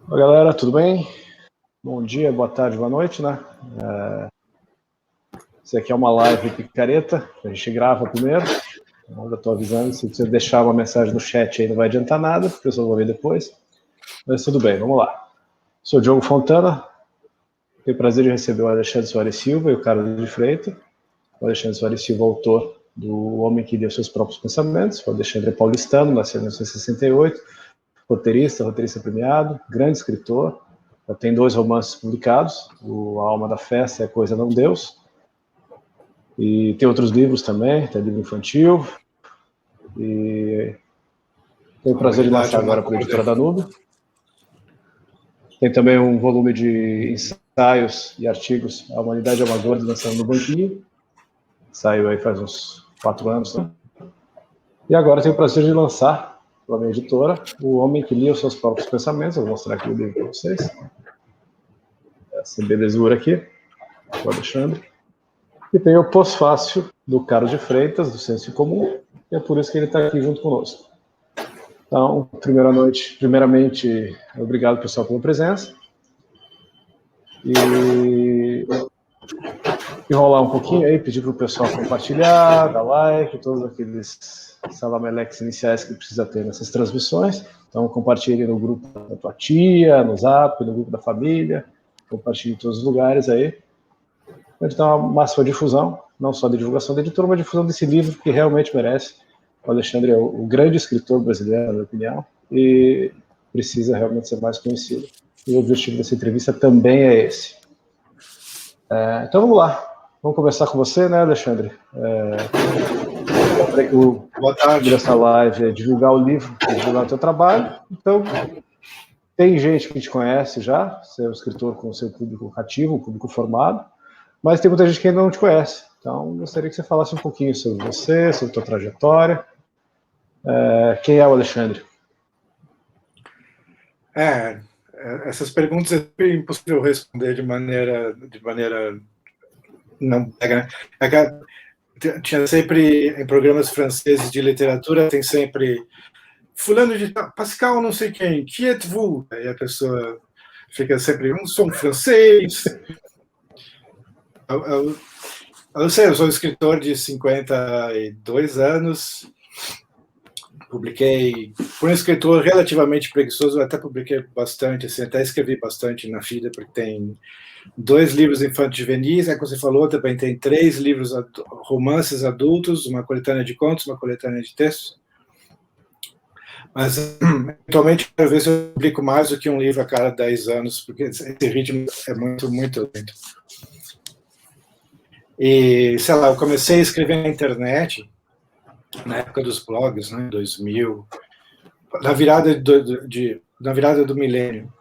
Oi, galera, tudo bem? Bom dia, boa tarde, boa noite, né? Isso aqui é uma live picareta, a gente grava primeiro. Eu já estou avisando, se você deixar uma mensagem no chat aí não vai adiantar nada, porque eu só vou ver depois. Mas tudo bem, vamos lá. Sou Diogo Fontana, tenho o prazer de receber o Alexandre Soares Silva e o Carlos de Freitas. O Alexandre Soares Silva, autor do Homem que Deu Seus Próprios Pensamentos. O Alexandre é paulistano, nasceu em 1968, roteirista premiado, grande escritor. Já tem 2 romances publicados, o A Alma da Festa e A Coisa Não Deus. E tem outros livros também, tem livro infantil. E tenho o prazer de lançar agora para a editora Danube. Tem também um volume de ensaios e artigos, A Humanidade é uma Gorda, lançando no Banquinho. Saiu aí faz uns 4 anos. Né? E agora tenho o prazer de lançar, pela minha editora, O Homem que Lia os Seus Próprios Pensamentos. Eu vou mostrar aqui o livro para vocês. Essa belezura aqui, do Alexandre. E tem o pós-fácil do Carlos de Freitas, do Senso Comum, e é por isso que ele está aqui junto conosco. Então, primeiramente, obrigado, pessoal, pela presença. E enrolar um pouquinho aí, pedir para o pessoal compartilhar, dar like, todos aqueles salameleques iniciais que precisa ter nessas transmissões. Então, compartilhe no grupo da tua tia, no Zap, no grupo da família, compartilhe em todos os lugares aí. A gente dá uma máxima difusão, não só de divulgação da editora, mas difusão desse livro que realmente merece. O Alexandre é o grande escritor brasileiro, na minha opinião, e precisa realmente ser mais conhecido. E o objetivo dessa entrevista também é esse. Então vamos lá. Vamos começar com você, né, Alexandre? Boa tarde. Dessa live é divulgar o livro, divulgar o teu trabalho. Então, tem gente que te conhece já, você é um escritor com o seu público cativo, um público formado, mas tem muita gente que ainda não te conhece. Então, gostaria que você falasse um pouquinho sobre você, sobre a tua trajetória. Quem é o Alexandre? Essas perguntas é sempre impossível responder de maneira não pega, né? Tinha sempre, em programas franceses de literatura, tem sempre fulano de Pascal não sei quem, qui êtes-vous? Aí a pessoa fica sempre, sou um francês. Eu sei, eu sou escritor de 52 anos, fui um escritor relativamente preguiçoso, eu até publiquei bastante, assim, até escrevi bastante na vida, porque tem 2 livros infanto-juvenis, como você falou, também tem 3 livros romances adultos, uma coletânea de contos, uma coletânea de textos. Mas, eventualmente, às vezes eu publico mais do que um livro a cada 10 anos, porque esse ritmo é muito, muito lento. E, sei lá, eu comecei a escrever na internet, na época dos blogs, né, em 2000, na virada do milênio.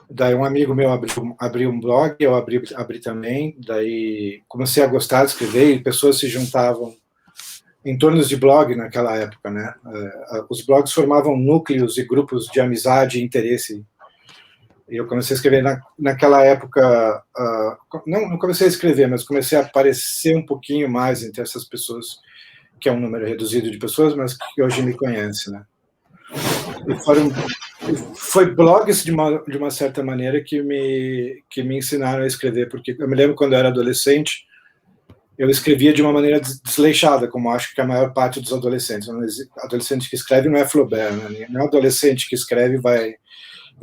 Daí um amigo meu abriu um blog, eu abri também, daí comecei a gostar de escrever e pessoas se juntavam em torno de blog naquela época, né? Os blogs formavam núcleos e grupos de amizade e interesse. E eu comecei a escrever naquela época, não comecei a escrever, mas comecei a aparecer um pouquinho mais entre essas pessoas, que é um número reduzido de pessoas, mas que hoje me conhecem, né? E foi blogs, de uma certa maneira, que me ensinaram a escrever, porque eu me lembro quando eu era adolescente, eu escrevia de uma maneira desleixada, como acho que a maior parte dos adolescentes. Adolescente que escreve não é Flaubert, né? Não é adolescente que escreve vai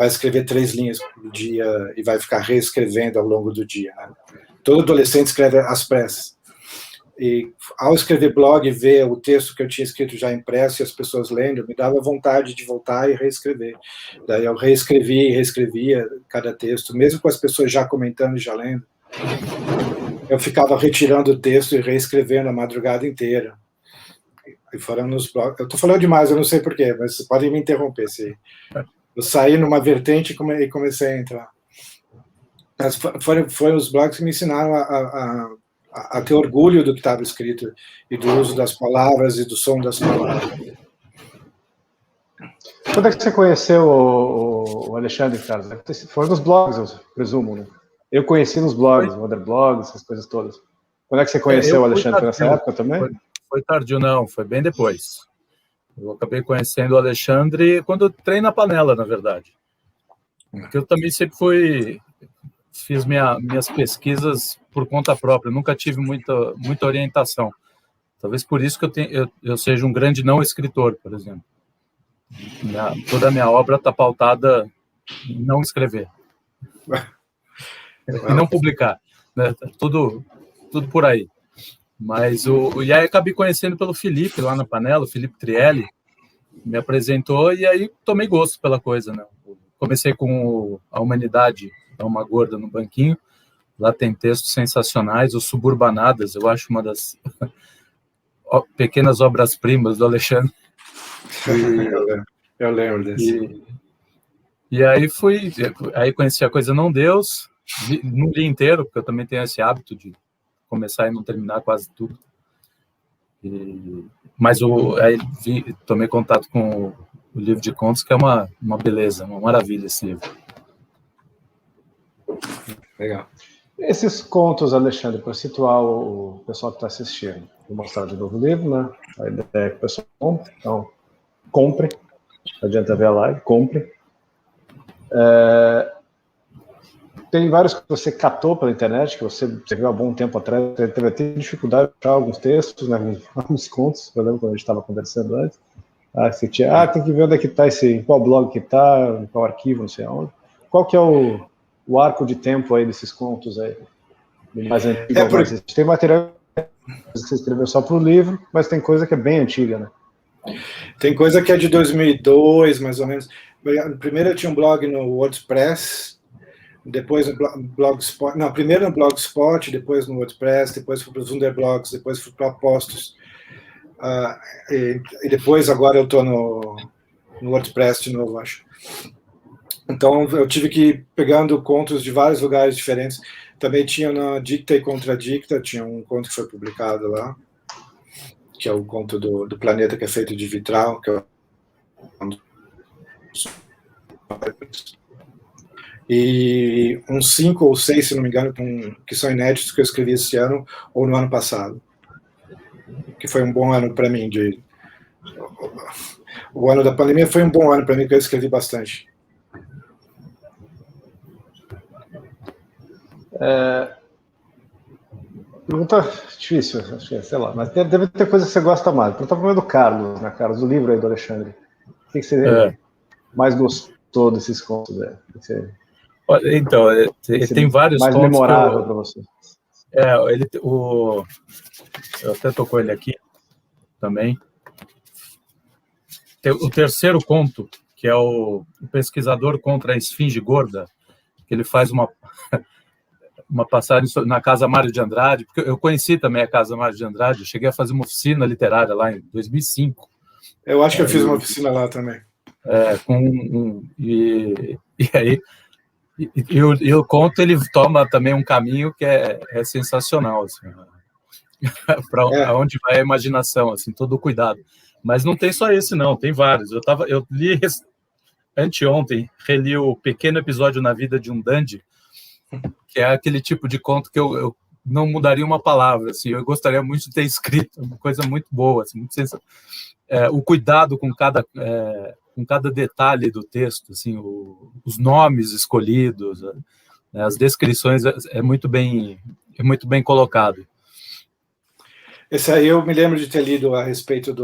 escrever 3 linhas por dia e vai ficar reescrevendo ao longo do dia, né? Todo adolescente escreve às pressas. E ao escrever blog e ver o texto que eu tinha escrito já impresso e as pessoas lendo, me dava vontade de voltar e reescrever. Daí eu reescrevia e reescrevia cada texto, mesmo com as pessoas já comentando e já lendo. Eu ficava retirando o texto e reescrevendo a madrugada inteira. E foram nos blogs. Eu estou falando demais, eu não sei porquê, mas podem me interromper. Se eu saí numa vertente e comecei a entrar. Mas foram os blogs que me ensinaram a ter orgulho do que estava escrito e do uso das palavras e do som das palavras. Quando é que você conheceu o Alexandre, Carlos? Foi nos blogs, eu presumo, né? Eu conheci nos blogs, Wonder Blogs, essas coisas todas. Quando é que você conheceu o Alexandre? Foi nessa época também? Foi tardio, não, foi bem depois. Eu acabei conhecendo o Alexandre quando eu entrei na Panela, na verdade. Porque eu também sempre fiz minhas pesquisas por conta própria, nunca tive muita orientação. Talvez por isso que eu seja um grande não escritor, por exemplo. Toda a minha obra está pautada em não escrever. E não publicar. Né? Tudo por aí. Mas e aí acabei conhecendo pelo Felipe, lá na Panela, o Felipe Trielli, me apresentou e aí tomei gosto pela coisa. Né? Comecei com A Humanidade é uma Gorda no Banquinho. Lá tem textos sensacionais, o Suburbanadas, eu acho uma das pequenas obras-primas do Alexandre. Eu lembro desse. E aí conheci A Coisa Não Deus, não li inteiro, porque eu também tenho esse hábito de começar e não terminar quase tudo. Mas aí tomei contato com o livro de contos, que é uma beleza, uma maravilha esse livro. Legal. Esses contos, Alexandre, para situar o pessoal que está assistindo, vou mostrar de novo o livro, né? A ideia é que o pessoal compre, então compre, não adianta ver a live, compre. Tem vários que você catou pela internet, que você viu há bom tempo atrás, você teve até dificuldade de achar alguns textos, né, alguns contos, eu lembro quando a gente estava conversando antes. Tem que ver onde é que está em qual blog que está, em qual arquivo, não sei aonde. Qual que é o arco de tempo aí desses contos aí? Mais antigo, Tem material que você escreveu só para o livro, mas tem coisa que é bem antiga, né? Tem coisa que é de 2002, mais ou menos. Primeiro eu tinha um blog no WordPress, depois no Blogspot, não, primeiro no Blogspot, depois no WordPress, depois fui para os Underblogs, depois fui para Apostos, e depois agora eu estou no WordPress de novo, acho. Então eu tive que ir pegando contos de vários lugares diferentes. Também tinha na Dicta e Contradicta, tinha um conto que foi publicado lá, que é o conto do planeta que é feito de vitral, que é e uns 5 ou 6, se não me engano, que são inéditos que eu escrevi esse ano ou no ano passado, que foi um bom ano para mim. O ano da pandemia foi um bom ano para mim, que eu escrevi bastante. Pergunta difícil, sei lá, mas deve ter coisa que você gosta mais. Pergunta primeiro do Carlos, né, Carlos, do livro aí do Alexandre. O que você mais gostou desses contos? Então, tem vários mais contos memorável para você. Eu até estou com ele aqui também. Tem o terceiro conto, que é o Pesquisador contra a Esfinge Gorda, que ele faz uma passagem na Casa Mário de Andrade, porque eu conheci também a Casa Mário de Andrade, eu cheguei a fazer uma oficina literária lá em 2005. Eu acho que eu fiz uma oficina lá também. E o conto, ele toma também um caminho que é sensacional, assim, para onde vai a imaginação, assim, todo o cuidado. Mas não tem só esse, não, tem vários. Eu li anteontem, reli o Pequeno Episódio na Vida de um Dandy, que é aquele tipo de conto que eu não mudaria uma palavra, assim, eu gostaria muito de ter escrito, uma coisa muito boa, assim, muito o cuidado com cada detalhe do texto, assim, os nomes escolhidos, né, as descrições, é muito bem colocado. Esse aí eu me lembro de ter lido a respeito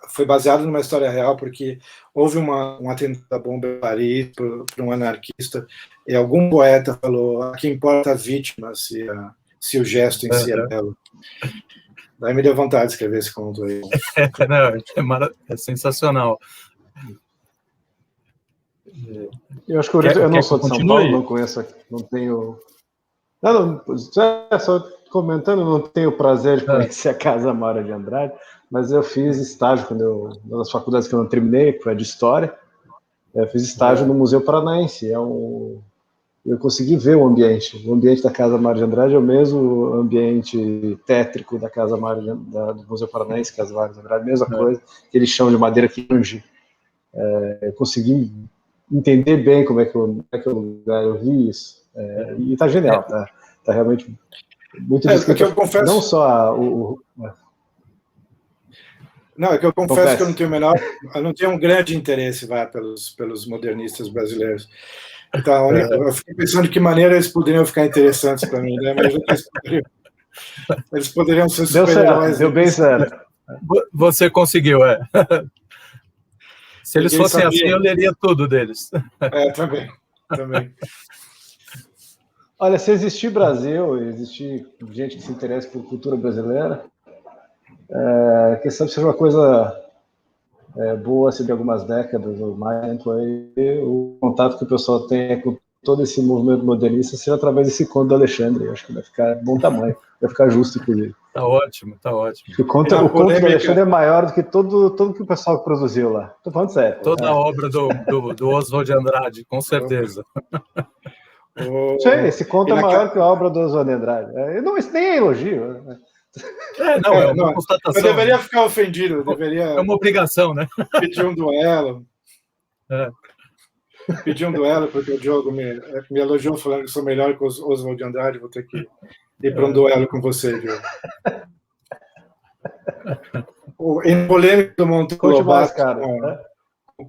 foi baseado numa história real, porque houve um atentado à bomba em Paris por um anarquista, e algum poeta falou: que importa a vítima se o gesto em si é belo. Daí me deu vontade de escrever esse conto aí. É sensacional. Eu acho que eu não sou de São Paulo, não conheço aqui, não tenho... Só comentando, não tenho o prazer de conhecer a Casa Mário de Andrade, mas eu fiz estágio nas faculdades que eu não terminei, que foi de História, eu fiz estágio no Museu Paranaense, eu consegui ver o ambiente da Casa Mário de Andrade é o mesmo ambiente tétrico da Casa Mário do Museu Paranaense, Casa Mário de Andrade, mesma coisa, aquele chão de madeira que range. Eu consegui entender bem como é que é o lugar, eu vi isso, e tá genial, tá realmente muito descrito. Eu confesso... Não só Não, é que eu confesso que eu não tenho um grande interesse pelos modernistas brasileiros. Então, eu fiquei pensando de que maneira eles poderiam ficar interessantes para mim, né? Mas eles poderiam ser super-heróis. Deu bem zero. Você conseguiu, Se eles fossem assim, eu leria tudo deles. Também. Olha, se existir Brasil, existir gente que se interessa por cultura brasileira, quem sabe seja uma coisa boa, assim, de algumas décadas ou mais tempo aí, o contato que o pessoal tem com todo esse movimento modernista seja através desse conto do Alexandre. Eu acho que vai ficar bom tamanho, vai ficar justo, inclusive. Tá ótimo. O conto do Alexandre é maior do que tudo que o pessoal produziu lá. Tô falando sério. Toda a obra do Oswald de Andrade, com certeza. Esse conto é maior que a obra do Oswald de Andrade. Isso nem é elogio. É uma constatação. Eu deveria ficar ofendido. É uma obrigação, né? Pedir um duelo. Pedir um duelo, porque o Diogo me elogiou falando que sou melhor que o Oswald de Andrade. Vou ter que ir para um duelo com você, Diogo. Em polêmica do Monteiro Lobato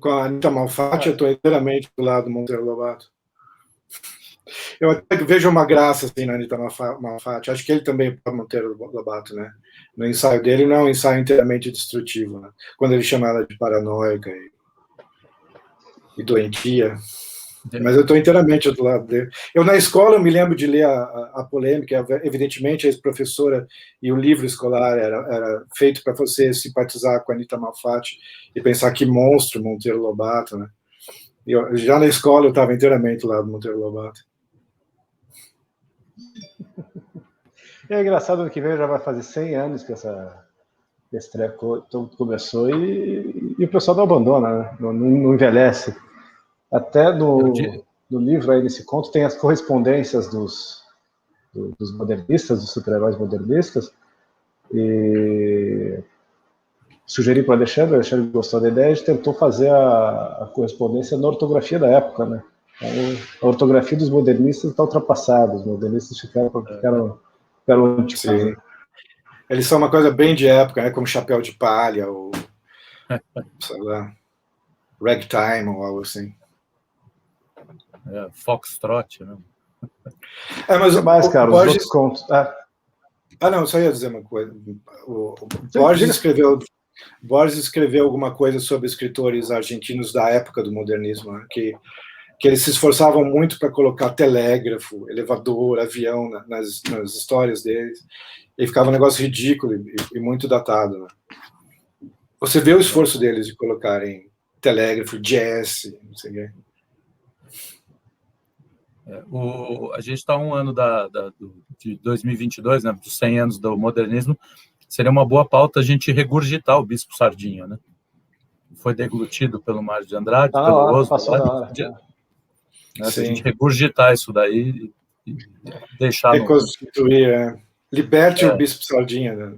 com a Anita Malfatti, eu estou inteiramente do lado do Monteiro Lobato. Eu até vejo uma graça assim, na Anita Malfatti. Acho que ele também pode Monteiro Lobato, né? No ensaio dele não é um ensaio inteiramente destrutivo, né? Quando ele chama ela de paranoica e doentia. Mas eu estou inteiramente do lado dele. Eu, na escola, eu me lembro de ler a polêmica. Evidentemente, a ex-professora e o livro escolar era feito para você simpatizar com a Anita Malfatti e pensar que monstro Monteiro Lobato, né? Já na escola, eu estava inteiramente do lado do Monteiro Lobato. É engraçado, ano que vem já vai fazer 100 anos que esse treco começou e o pessoal não abandona, né? Não envelhece. Até no livro aí, nesse conto, tem as correspondências dos modernistas, dos super-heróis modernistas, e sugeri para o Alexandre gostou da ideia, a gente tentou fazer a correspondência na ortografia da época, né? A ortografia dos modernistas está ultrapassada, os modernistas ficaram antiquados. Eles são uma coisa bem de época, né? Como Chapéu de Palha, ou sei lá, Ragtime, ou algo assim. Foxtrot, né? Mas, cara, os outros contos. Não, só ia dizer uma coisa. O Borges escreveu alguma coisa sobre escritores argentinos da época do modernismo, né? Que eles se esforçavam muito para colocar telégrafo, elevador, avião nas histórias deles, e ficava um negócio ridículo e muito datado, né? Você vê o esforço deles de colocarem telégrafo, jazz, não sei o quê. A gente está um ano de 2022, né, dos 100 anos do modernismo. Seria uma boa pauta a gente regurgitar o Bispo Sardinha, né? Foi deglutido pelo Mário de Andrade, pelo Oswald. A gente regurgitar isso daí e deixar... Reconstituir, liberte o Bispo Sardinha. Né?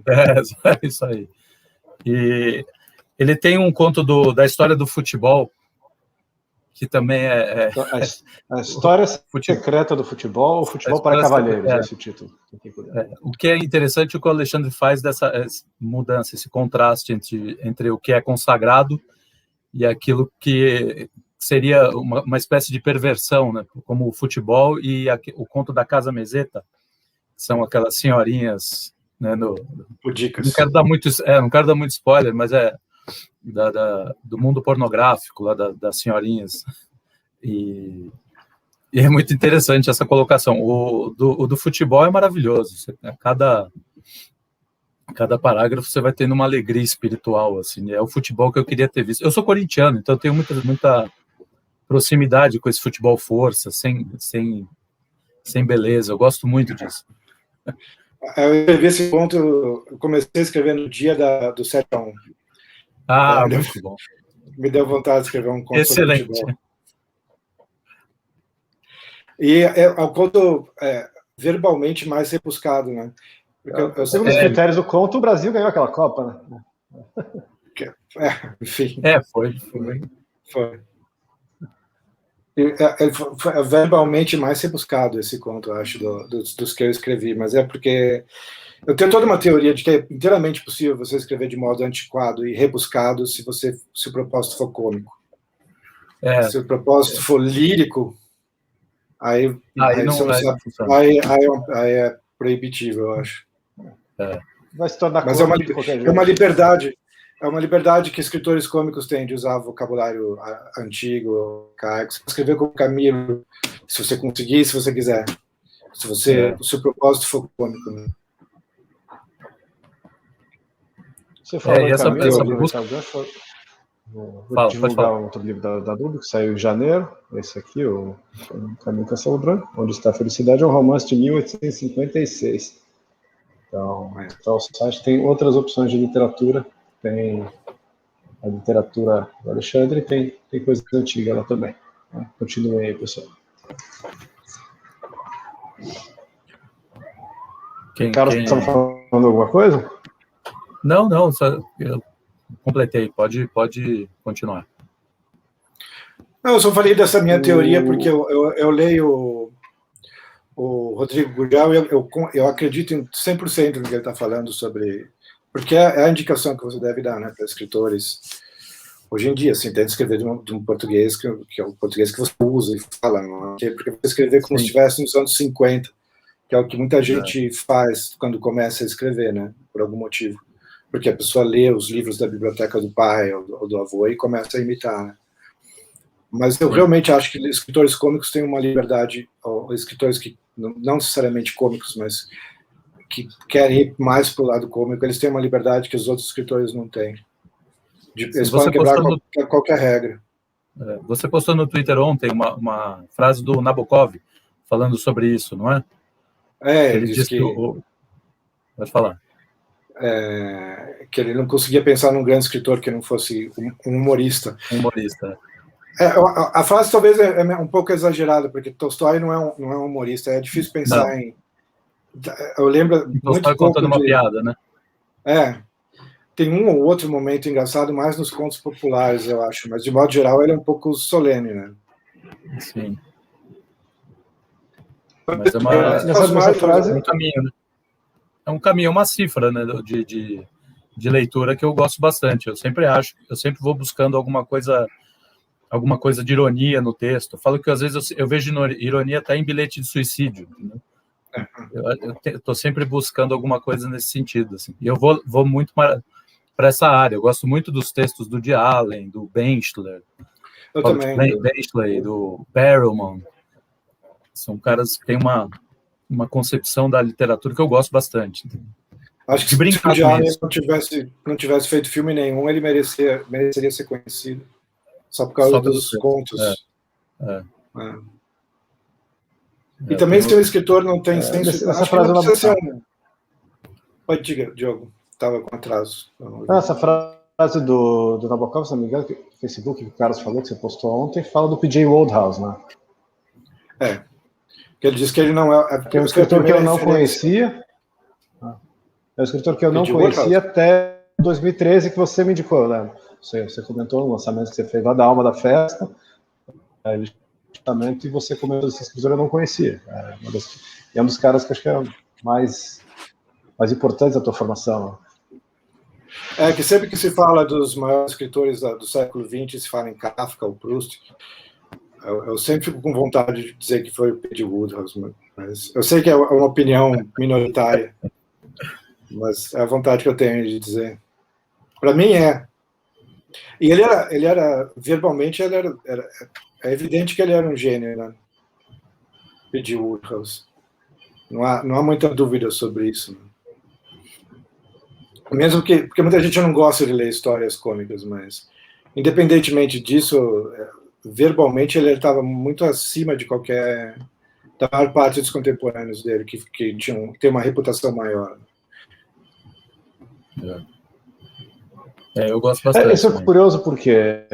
É isso aí. E ele tem um conto da história do futebol, que também a história secreta do futebol, o futebol para cavalheiros, esse título. O que é interessante é o que o Alexandre faz dessa mudança, esse contraste entre o que é consagrado e aquilo que seria uma espécie de perversão, né? Como o futebol e o conto da Casa Meseta, são aquelas senhorinhas, né? Não quero dar muito spoiler, mas do mundo pornográfico lá das senhorinhas, e é muito interessante essa colocação. O do futebol é maravilhoso. Cada parágrafo você vai tendo uma alegria espiritual, assim. É o futebol que eu queria ter visto. Eu sou corintiano, então eu tenho muita proximidade com esse futebol força, sem beleza. Eu gosto muito disso. Eu escrevi esse ponto, eu comecei a escrever no dia do 7-1. Muito bom. Me deu vontade de escrever um conto excelente sobre futebol. E é um conto verbalmente mais rebuscado, né? Segundo os critérios do conto, o Brasil ganhou aquela Copa, né? Enfim. Foi. Foi verbalmente mais rebuscado esse conto, eu acho, dos que eu escrevi, mas é porque eu tenho toda uma teoria de que é inteiramente possível você escrever de modo antiquado e rebuscado se o propósito for cômico. Se o propósito for lírico, aí não é proibitivo, eu acho. Vai se tornar Mas cômico de qualquer jeito. É uma liberdade que escritores cômicos têm de usar vocabulário antigo, arcaico. Você escrever como Camilo, se você conseguir, se você quiser. Se o seu propósito for cômico, né? Você falou em Camilo, essa aproveitar o gancho. Vou divulgar um outro livro da Dubo, que saiu em janeiro. Esse aqui, o Caminho Castelo Branco, Onde Está a Felicidade, é um romance de 1856. Então, o site tem outras opções de literatura. Tem a literatura do Alexandre, tem coisa antiga lá também. Continuem aí, pessoal. Carlos, estava falando alguma coisa? Não, só eu completei. Pode continuar. Não, eu só falei dessa minha teoria porque eu leio o Rodrigo Gurgel e eu acredito em 100% no que ele está falando sobre... Porque é a indicação que você deve dar, né, para escritores. Hoje em dia, assim, tenta escrever de um português que é o português que você usa e fala, não é? Porque você escrever como se estivesse nos anos 50, que é o que muita gente faz quando começa a escrever, né, por algum motivo. Porque a pessoa lê os livros da biblioteca do pai ou do avô e começa a imitar, né? Mas eu realmente acho que escritores cômicos têm uma liberdade, ou escritores que não necessariamente cômicos, mas que querem ir mais para o lado cômico, eles têm uma liberdade que os outros escritores não têm. Eles podem quebrar qualquer regra. Você postou no Twitter ontem uma frase do Nabokov falando sobre isso, não é? Ele disse que pode falar. Que ele não conseguia pensar num grande escritor que não fosse um humorista. A frase talvez é um pouco exagerada, porque Tolstói não é um humorista, é difícil pensar em... Eu lembro muito contando uma piada, né? Tem um ou outro momento engraçado, mais nos contos populares, eu acho, mas de modo geral ele é um pouco solene, né? Sim. Mas essa frase é um caminho, né? É um caminho, uma cifra, né, de leitura que eu gosto bastante. Eu sempre vou buscando alguma coisa de ironia no texto. Eu falo que às vezes eu vejo ironia até em bilhete de suicídio, entendeu? Eu estou sempre buscando alguma coisa nesse sentido, assim. E eu vou muito para essa área. Eu gosto muito dos textos do Woody Allen, do Benchler, do Perelman. São caras que têm uma concepção da literatura que eu gosto bastante. Entendeu? Acho que se o Woody Allen não tivesse feito filme nenhum, ele mereceria ser conhecido. Só por causa dos contos. E também se o escritor não tem senso... Essa frase não precisa ser Pode dizer, Diogo. Estava com atraso. Essa frase do Nabokov, se não me engano, que o Facebook, que o Carlos falou, que você postou ontem, fala do P.J. Wodehouse, né? Que ele diz que ele não é... É um escritor que eu não conhecia. É um escritor que eu não conhecia até 2013, que você me indicou, né? Você comentou no lançamento que você fez lá da Alma da Festa, justamente, e você comentou esse escritor eu não conhecia. É um dos caras que acho que é mais importantes da tua formação. Que sempre que se fala dos maiores escritores do século XX, se fala em Kafka ou Proust, eu sempre fico com vontade de dizer que foi o P.J. Wodehouse, mas eu sei que é uma opinião minoritária, mas é a vontade que eu tenho de dizer. Para mim é. E ele era verbalmente, é evidente que ele era um gênio, né? P.J. Wodehouse. Não há muita dúvida sobre isso. Né? Mesmo porque muita gente não gosta de ler histórias cômicas, mas independentemente disso, verbalmente ele estava muito acima de da maior parte dos contemporâneos dele, que tem uma reputação maior. Eu gosto bastante. Isso é curioso porque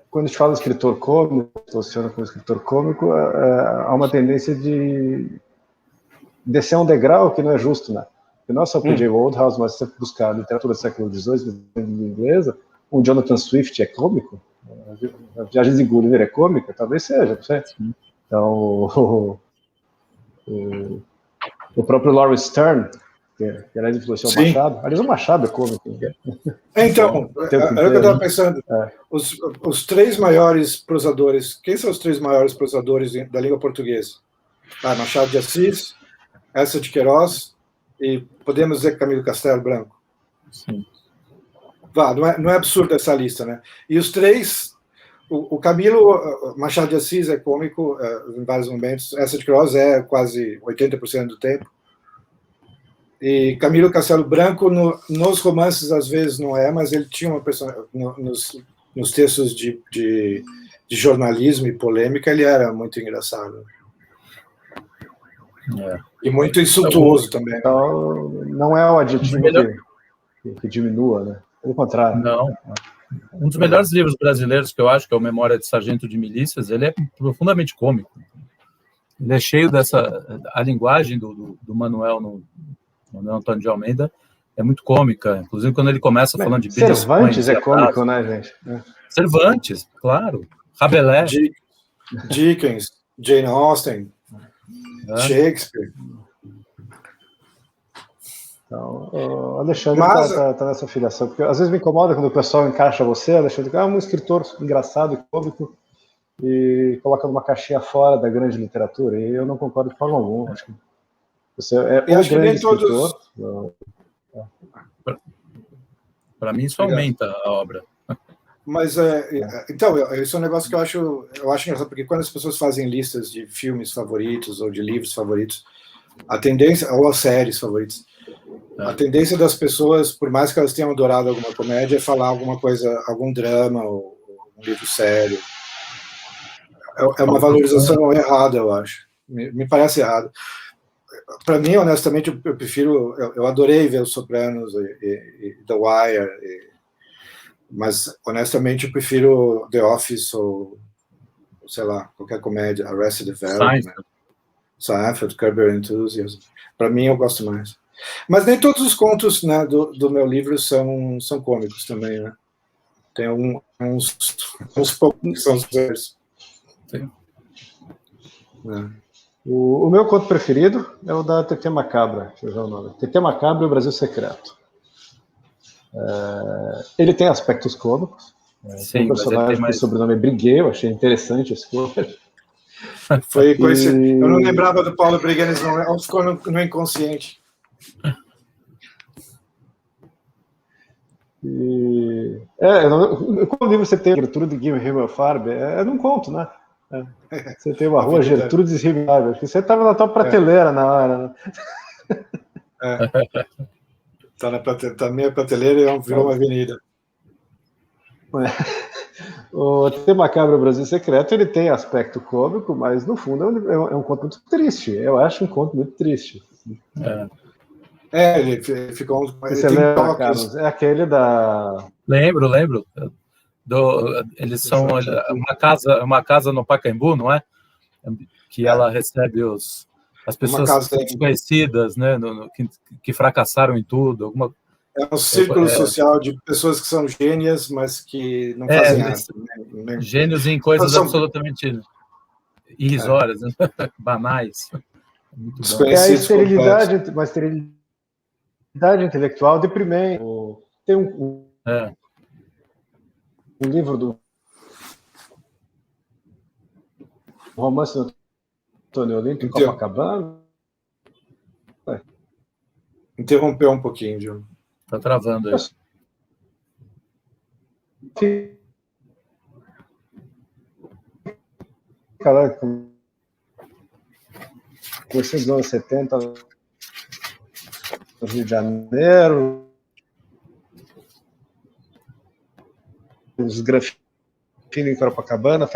quando a gente fala de escritor cômico, posiciona como escritor cômico, há uma tendência de descer um degrau que não é justo, né? Porque não é só o P.J. Wodehouse, mas se você buscar literatura do século XVIII, inglesa, o Jonathan Swift é cômico, a Viagens de Gulliver é cômica? Talvez seja, não sei. Então, o próprio Lawrence Stern, que aliás influenciou o Machado. Aliás, o Machado é cômico. Então, era o que eu estava pensando. Os três maiores prosadores, quem são os três maiores prosadores da língua portuguesa? Machado de Assis, Eça de Queiroz e podemos dizer Camilo Castelo Branco. Sim. Não é absurda essa lista, né? E os três, o Camilo Machado de Assis é cômico em vários momentos, Eça de Queiroz é quase 80% do tempo. E Camilo Castelo Branco, nos romances, às vezes não é, mas ele tinha uma personagem. Nos textos de jornalismo e polêmica, ele era muito engraçado. E muito insultuoso também. Então, não é o adjetivo que diminua, né? Pelo contrário. Não. Um dos melhores livros brasileiros que eu acho, que é o Memória de Sargento de Milícias, ele é profundamente cômico. Ele é cheio a linguagem do Manuel Antônio de Almeida é muito cômica, inclusive quando ele começa falando de Cervantes é cômico, né, gente? Cervantes, claro. Rabelais. Dickens, Jane Austen, Shakespeare. Então, o Alexandre está nessa filiação, porque às vezes me incomoda quando o pessoal encaixa você, Alexandre, um escritor engraçado e cômico, e coloca numa caixinha fora da grande literatura, e eu não concordo de forma alguma. Acho que você é um grande escritor. Para mim, isso aumenta a obra. Mas, então, esse é um negócio que eu acho engraçado, porque quando as pessoas fazem listas de filmes favoritos ou de livros favoritos, a tendência, ou as séries favoritas, a tendência das pessoas, por mais que elas tenham adorado alguma comédia, é falar alguma coisa, algum drama ou um livro sério. É uma valorização errada, eu acho. Me parece errado. Para mim, honestamente, eu prefiro. Eu adorei ver Os Sopranos e The Wire, mas honestamente eu prefiro The Office ou sei lá, qualquer comédia, Arrested Development, Seinfeld, Curb Your Enthusiasm. Para mim, eu gosto mais. Mas nem todos os contos, né, do meu livro são cômicos também, né? Tem uns poucos que são sérios. O meu conto preferido é o da TT Macabra, deixa eu ver o nome. TT Macabra e o Brasil Secreto. Ele tem aspectos cômicos. Tem um personagem com o sobrenome Briguet, eu achei interessante esse conto. Foi coincidência. Eu não lembrava do Paulo Briguet, não ficou no inconsciente. Qual livro você tem a Gertrude Himmelfarb? É num conto, né? Você tem uma rua Gertrudes Himmelfarb. Você estava na tua prateleira na hora, né? Tá na minha prateleira e virou uma avenida. O TT Macabro Brasil Secreto, ele tem aspecto cômico, mas no fundo é um conto muito triste. Eu acho um conto muito triste. Ele ficou. Você lembra, Carlos? É aquele da. Lembro. Eles são uma casa no Pacaembu, não é? Que ela recebe as pessoas desconhecidas, né? Que fracassaram em tudo. É um círculo social de pessoas que são gênias, mas que não fazem nada. Gênios em coisas absolutamente irrisórias, né? Banais. Muito bom. É a esterilidade, uma esterilidade intelectual deprimente. Tem um livro do romance do Antônio Olímpio, Copacabana. Interrompeu um pouquinho, João. Tá travando aí. Caraca, comecei dos anos 70 no Rio de Janeiro, os grafites em Copacabana,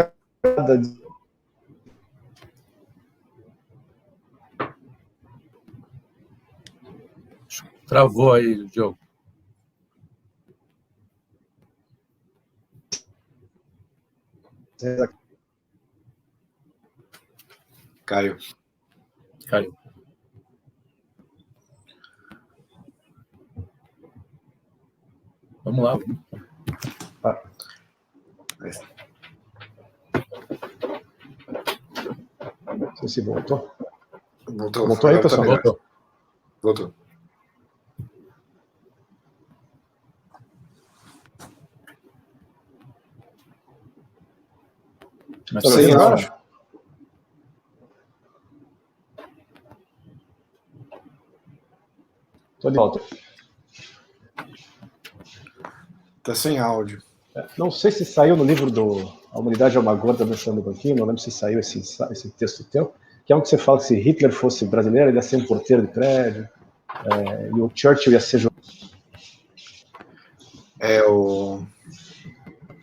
Travou aí, Diogo. Caiu. Vamos lá. se voltou. Voltou aí, pessoal? Voltou. Mas Tá sem áudio? Tô de volta. Tá sem áudio. Não sei se saiu no livro do A Humanidade é uma Gorda Dançando no Banquinho, não lembro se saiu esse texto teu, que é um que você fala que se Hitler fosse brasileiro, ele ia ser um porteiro de prédio, e o Churchill ia ser...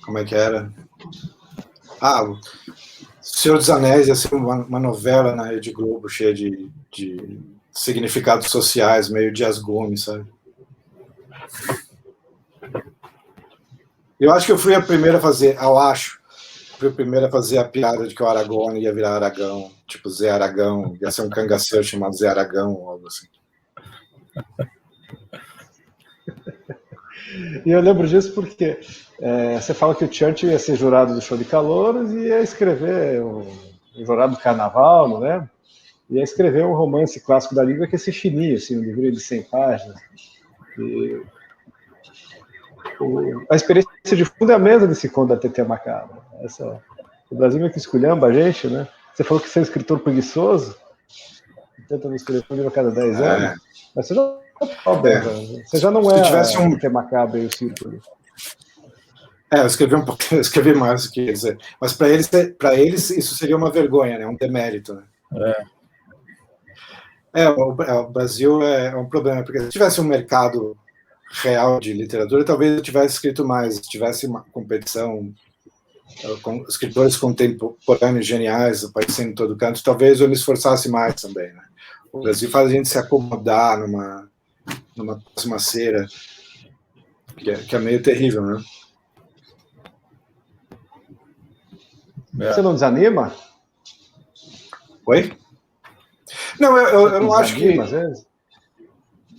Como é que era? O Senhor dos Anéis ia ser uma novela na Rede Globo, cheia de significados sociais, meio Dias Gomes, sabe? Eu acho que eu fui a primeira a fazer, fui a primeira a fazer a piada de que o Aragorn ia virar Aragão, tipo Zé Aragão, ia ser um cangaceiro chamado Zé Aragão, ou algo assim. E eu lembro disso porque você fala que o Churchill ia ser jurado do show de calouros e ia escrever o jurado do carnaval, não é? Ia escrever um romance clássico da língua que é esse fininho, assim, um livro de 100 páginas. E a experiência de fundo é a mesma desse conto da Tetê Macabra. O Brasil meio que esculhamba a gente, né? Você falou que você é um escritor preguiçoso, tenta escrever um livro a cada 10 anos, mas você já não é a Tetê Macabra e o Círculo. Eu escrevi um pouco, eu escrevi mais do que eles, mas para eles isso seria uma vergonha, né? Um demérito, né? O Brasil é um problema, porque se tivesse um mercado real de literatura, talvez eu tivesse escrito mais, se tivesse uma competição com escritores contemporâneos geniais aparecendo em todo canto, talvez eu me esforçasse mais também, né? O Brasil faz a gente se acomodar numa próxima cera, que é meio terrível, né? Você não desanima? Oi? Não, eu não acho que... Às vezes?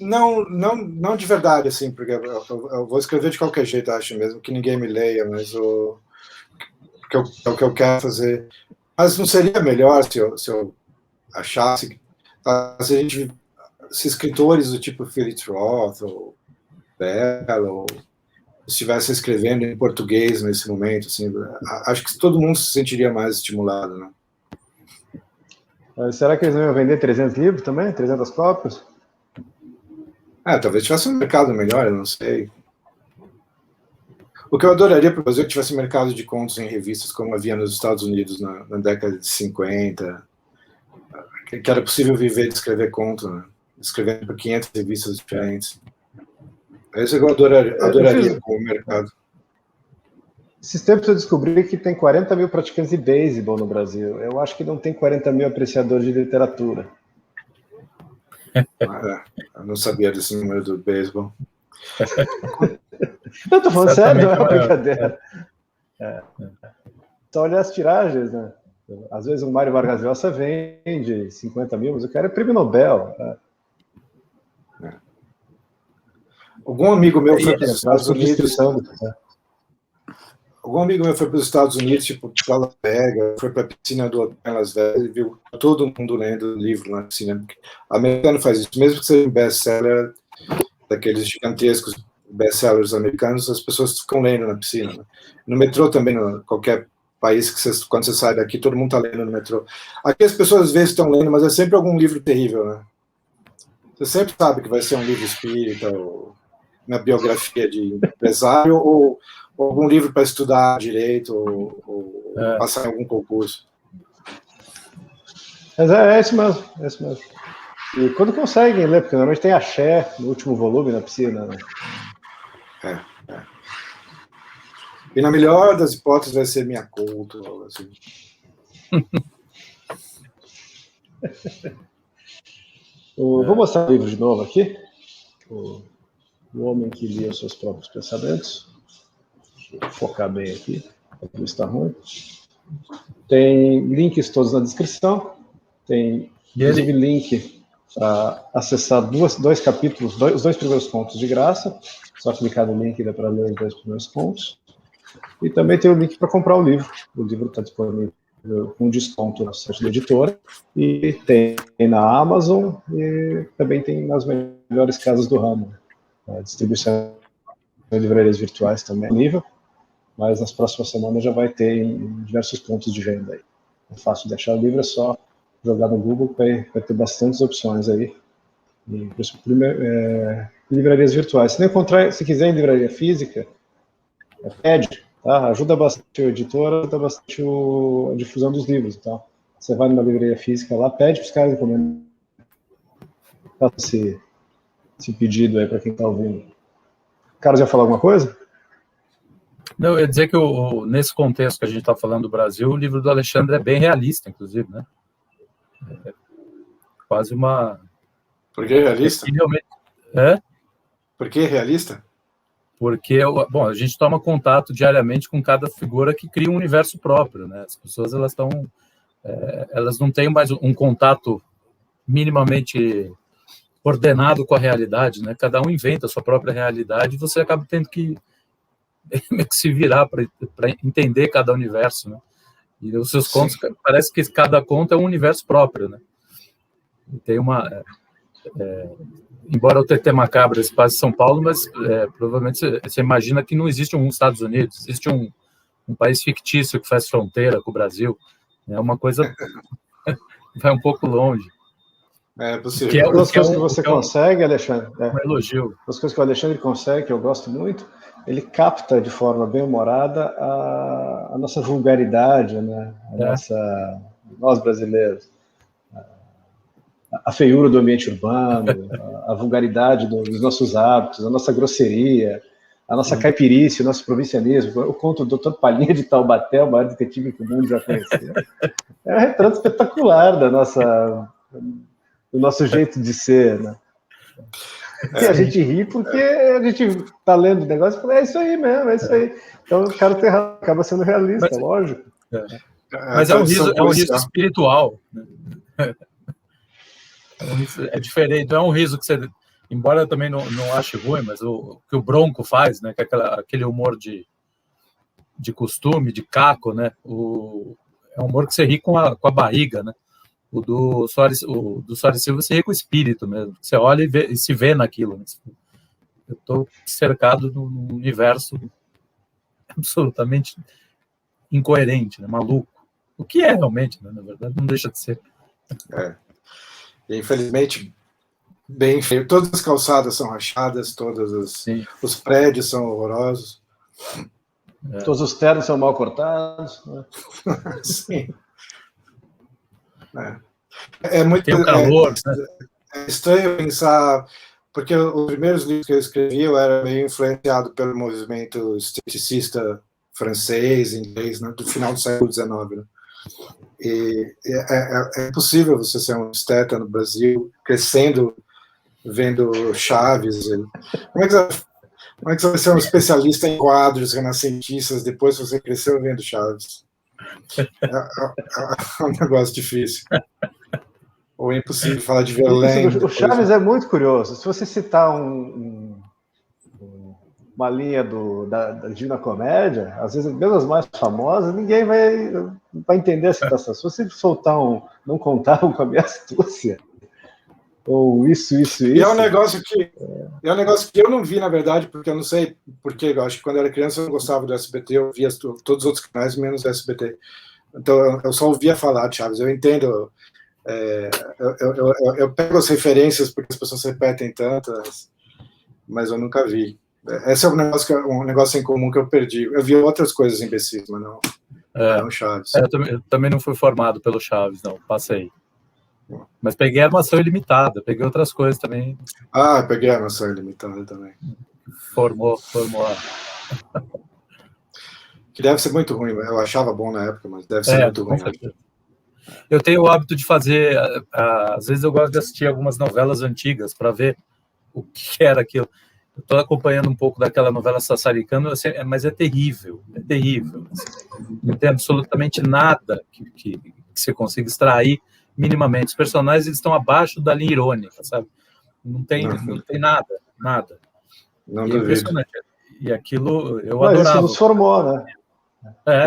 Não de verdade, assim, porque eu vou escrever de qualquer jeito, acho mesmo, que ninguém me leia, mas é o que eu quero fazer. Mas não seria melhor se eu achasse que se escritores do tipo Philip Roth ou Bell estivessem escrevendo em português nesse momento, assim, acho que todo mundo se sentiria mais estimulado, né? Será que eles não iam vender 300 livros também? 300 cópias? Talvez tivesse um mercado melhor, eu não sei. O que eu adoraria para o Brasil é que tivesse um mercado de contos em revistas como havia nos Estados Unidos na década de 50, que era possível viver de escrever conto, né? Escrevendo para 500 revistas diferentes. É isso que eu adoraria como mercado. Esses tempos eu descobri que tem 40 mil praticantes de beisebol no Brasil. Eu acho que não tem 40 mil apreciadores de literatura. Eu não sabia desse número do beisebol. Eu tô falando sério, não é uma brincadeira. Só olhar as tiragens, né? Às vezes o Mário Vargas Llosa vende 50 mil, mas o cara é prêmio Nobel. Algum amigo meu foi para os Estados Unidos. Algum amigo meu foi para os Estados Unidos, tipo, para Las Vegas, foi para a piscina do hotel em Las Vegas e viu todo mundo lendo livro na piscina. O americano faz isso, mesmo que seja um best-seller, daqueles gigantescos best-sellers americanos, as pessoas ficam lendo na piscina. Né? No metrô também, qualquer país que quando você sai daqui, todo mundo está lendo no metrô. Aqui as pessoas às vezes estão lendo, mas é sempre algum livro terrível, né? Você sempre sabe que vai ser um livro espírita, ou uma biografia de empresário, ou algum livro para estudar direito, ou passar em algum concurso. Mas é isso mesmo, é isso mesmo. E quando conseguem ler, porque normalmente tem axé no último volume na piscina, né? E na melhor das hipóteses vai ser Minha Couto, algo assim. Vou mostrar o livro de novo aqui. O Homem que Lia os Seus Próprios Pensamentos. Deixa eu focar bem aqui, a luz está ruim. Tem links todos na descrição. Tem, inclusive, link para acessar dois capítulos, os dois primeiros contos de graça. Só clicar no link e dá para ler os dois primeiros contos. E também tem o link para comprar o livro. O livro está disponível com desconto no site da editora, e tem na Amazon e também tem nas melhores casas do ramo. A distribuição de livrarias virtuais também é nível, mas nas próximas semanas já vai ter em diversos pontos de venda aí. É fácil de achar o livro, é só jogar no Google, vai ter bastantes opções aí. E, livrarias virtuais. Se não encontrar, se quiser em livraria física, pede, tá? Ajuda bastante a editora, ajuda bastante a difusão dos livros. Então, você vai numa livraria física lá, pede para os caras encomendar esse pedido aí para quem está ouvindo. Carlos, ia falar alguma coisa? Não, eu ia dizer que nesse contexto que a gente está falando do Brasil, o livro do Alexandre é bem realista, inclusive, né? É quase uma... Por que realista? Por que realista? Porque, bom, a gente toma contato diariamente com cada figura que cria um universo próprio, né? As pessoas, elas não têm mais um contato minimamente ordenado com a realidade, né? Cada um inventa a sua própria realidade e você acaba tendo que se virar para entender cada universo, né? E os seus contos, parece que cada conto é um universo próprio, né? E tem embora o TT Macabro se passe em São Paulo, mas provavelmente você imagina que não existe um Estados Unidos, existe um país fictício que faz fronteira com o Brasil. É uma coisa vai um pouco longe. É possível. Que é uma das coisas que você consegue, Alexandre. Um elogio. As coisas que o Alexandre consegue, que eu gosto muito, ele capta de forma bem humorada a nossa vulgaridade, né? Nós brasileiros. A feiura do ambiente urbano, a vulgaridade dos nossos hábitos, a nossa grosseria, a nossa caipirice, o nosso provincianismo. Eu conto do Dr. Palhinha de Taubaté, o maior detetive que o mundo já conheceu. É um retrato espetacular do nosso jeito de ser, né? E a gente ri porque a gente está lendo o negócio e fala, é isso aí mesmo, é isso aí. Então o cara acaba sendo realista, lógico. Mas é um riso espiritual, né? É diferente, não é um riso que você, embora eu também não ache ruim, mas o que o Bronco faz, né, que é aquele humor de costume, de caco, né, é um humor que você ri com a barriga, né, o do Soares Silva você ri com o espírito mesmo, você olha e se vê naquilo, né? Eu estou cercado num universo absolutamente incoerente, né, maluco, o que é realmente, né, na verdade, não deixa de ser. Infelizmente, bem feio. Todas as calçadas são rachadas, os prédios são horrorosos. Todos os ternos são mal cortados. Né? Sim. É muito... Tem o calor. É estranho pensar... Porque os primeiros livros que eu escrevi, eu era meio influenciado pelo movimento esteticista francês, inglês, né, do final do século XIX, né? E é impossível você ser um esteta no Brasil, crescendo, vendo Chaves. Como é que você vai ser um especialista em quadros renascentistas depois que você cresceu vendo Chaves? É um negócio difícil. Ou é impossível falar de Verlaine. O Chaves é muito curioso. Se você citar uma linha da Divina Comédia, às vezes mesmo as mais famosas, ninguém vai entender a citação. Se você soltar não contavam com a minha astúcia, ou isso. E é um negócio que eu não vi, na verdade, porque eu não sei porque, eu acho que quando eu era criança eu não gostava do SBT, eu via todos os outros canais, menos o SBT. Então eu só ouvia falar de Chaves. Eu entendo, eu pego as referências porque as pessoas repetem tantas, mas eu nunca vi. Esse é um negócio em comum que eu perdi. Eu vi outras coisas imbecis, mas não Chaves. Eu também não fui formado pelo Chaves, não. Passei. Mas peguei a Armação Ilimitada, peguei outras coisas também. Peguei a Armação Ilimitada também. Formou que deve ser muito ruim. Eu achava bom na época, mas deve ser muito ruim. Eu tenho o hábito de fazer... Às vezes eu gosto de assistir algumas novelas antigas para ver o que era aquilo. Eu estou acompanhando um pouco daquela novela Sassaricano, mas é terrível. Não tem absolutamente nada que você consiga extrair minimamente. Os personagens estão abaixo da linha irônica, sabe? Não tem nada. Não é duvido. impressionante. E aquilo eu adorava. Isso nos formou, né?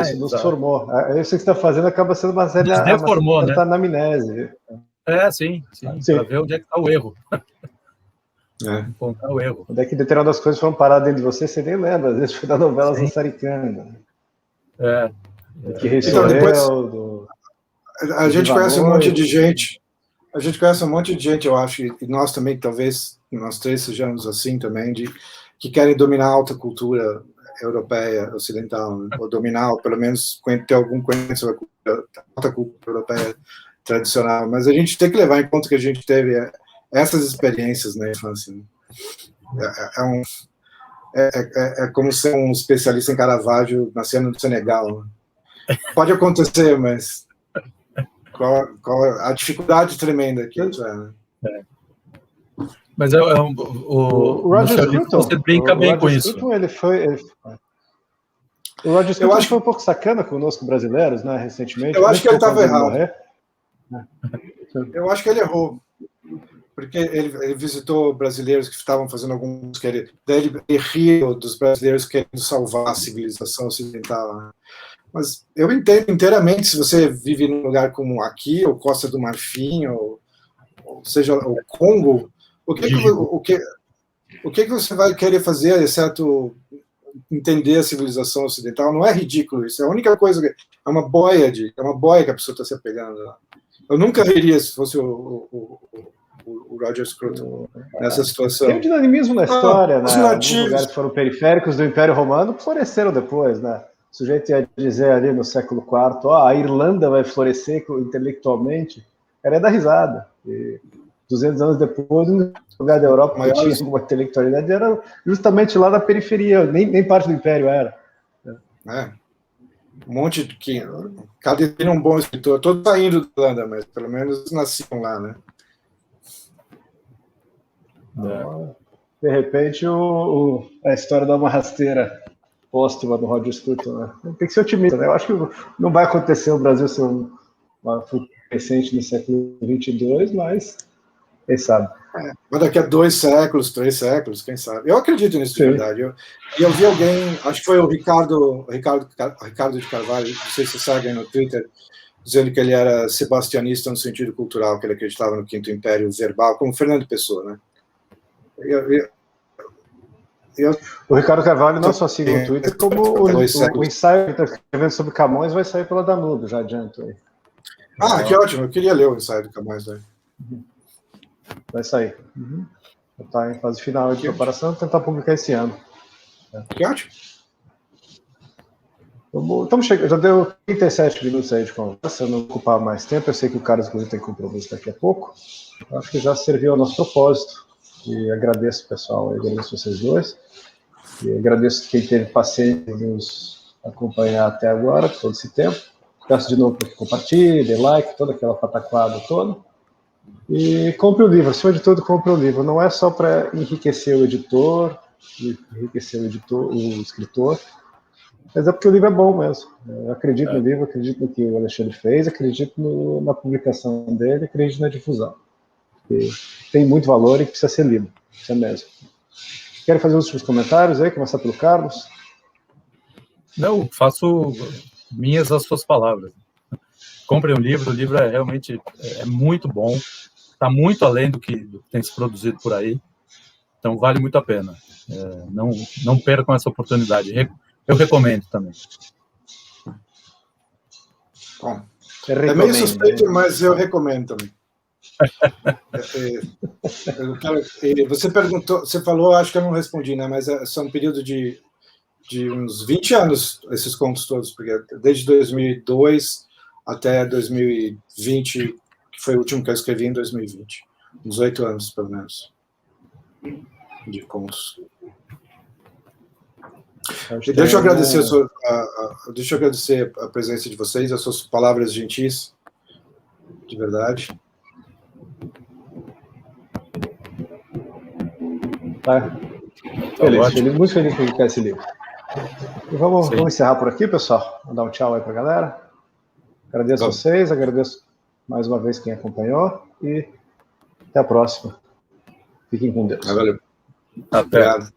Isso nos formou. Isso que você está fazendo acaba sendo uma série de deformou, né? anamnese. Sim. Para ver onde é que está o erro. Encontrar o erro. Onde é que determinadas coisas foram parar dentro de você nem lembra. Às vezes foi da novela Sassaricana. Que Rei então, depois, a gente conhece um monte de gente. A gente conhece um monte de gente, eu acho, e nós também, talvez, nós três sejamos assim também, que querem dominar a alta cultura europeia, ocidental, né? Ou dominar, ou pelo menos ter algum conhecimento da alta cultura europeia tradicional. Mas a gente tem que levar em conta que a gente teve essas experiências na infância. Né? É como ser um especialista em Caravaggio nascendo no Senegal. Né? Pode acontecer, mas qual a dificuldade tremenda que isso é, né? Mas o Roger Scruton, você brinca bem com isso. O Roger Scruton foi um pouco sacana conosco brasileiros, né, recentemente. Eu acho que ele estava errado. Eu acho que ele errou. Porque ele visitou brasileiros que estavam fazendo alguns... Daí ele riu dos brasileiros querendo salvar a civilização ocidental. Né? Mas eu entendo inteiramente se você vive num lugar como aqui, ou Costa do Marfim, ou seja, o Congo, o que você vai querer fazer, exceto entender a civilização ocidental? Não é ridículo isso, é a única coisa, é uma boia que a pessoa está se apegando. Eu nunca riria se fosse o Roger Scruton nessa situação. Tem um dinamismo na história, né? Os lugares que foram periféricos do Império Romano floresceram depois, né? O sujeito ia dizer ali no século IV, a Irlanda vai florescer intelectualmente, era da risada. E 200 anos depois, no lugar da Europa que tinha alguma intelectualidade era justamente lá na periferia, nem parte do Império era. Um monte de... Cada dia um bom escritor, todos saindo da Irlanda, mas pelo menos nasciam lá, né? De repente, a história dá uma rasteira póstuma do Roger Scruton, né? Tem que ser otimista, né? Eu acho que não vai acontecer o Brasil ser uma recente no século 22, mas quem sabe. Mas daqui a 2 séculos, 3 séculos, quem sabe? Eu acredito nisso de verdade. Eu vi alguém, acho que foi o Ricardo de Carvalho, não sei se você segue no Twitter, dizendo que ele era sebastianista no sentido cultural, que ele acreditava no Quinto Império verbal, como Fernando Pessoa, né? O Ricardo Carvalho não só siga no Twitter, como o ensaio que está escrevendo sobre Camões vai sair pela Danúbio, já adianto aí. Que ótimo, eu queria ler o ensaio do Camões. Né? Vai sair. Está em fase final de preparação, tentar publicar esse ano. Que ótimo. Estamos chegando, já deu 37 minutos aí de conversa, não ocupar mais tempo, eu sei que o Carlos Guri tem compromisso daqui a pouco. Acho que já serviu ao nosso propósito. E agradeço, pessoal, agradeço vocês dois. E agradeço quem teve paciência de nos acompanhar até agora, todo esse tempo. Peço de novo para que compartilhe, dê like, toda aquela pataquada toda. E compre o livro, acima de tudo, compre o livro. Não é só para enriquecer o editor, enriquecer o escritor, mas é porque o livro é bom mesmo. Eu acredito no livro, acredito no que o Alexandre fez, acredito na publicação dele, acredito na difusão. Tem muito valor e precisa ser lido, isso é mesmo. Querem fazer os últimos comentários aí? Começar pelo Carlos? Não, faço minhas as suas palavras. Comprem o livro é realmente muito bom, está muito além do que tem se produzido por aí, então vale muito a pena. Não percam essa oportunidade, eu recomendo também. Bom, é meio suspeito, mas eu recomendo também. Você perguntou, você falou, acho que eu não respondi, né? Mas são um período de uns 20 anos esses contos todos, porque desde 2002 até 2020, que foi o último que eu escrevi em 2020, uns 8 anos pelo menos de contos. E deixa eu agradecer a presença de vocês, as suas palavras gentis, de verdade. Muito feliz de publicar esse livro. E vamos encerrar por aqui, pessoal. Vou dar um tchau aí para a galera. Agradeço a vocês, agradeço mais uma vez quem acompanhou e até a próxima. Fiquem com Deus. Valeu. Até. Obrigado.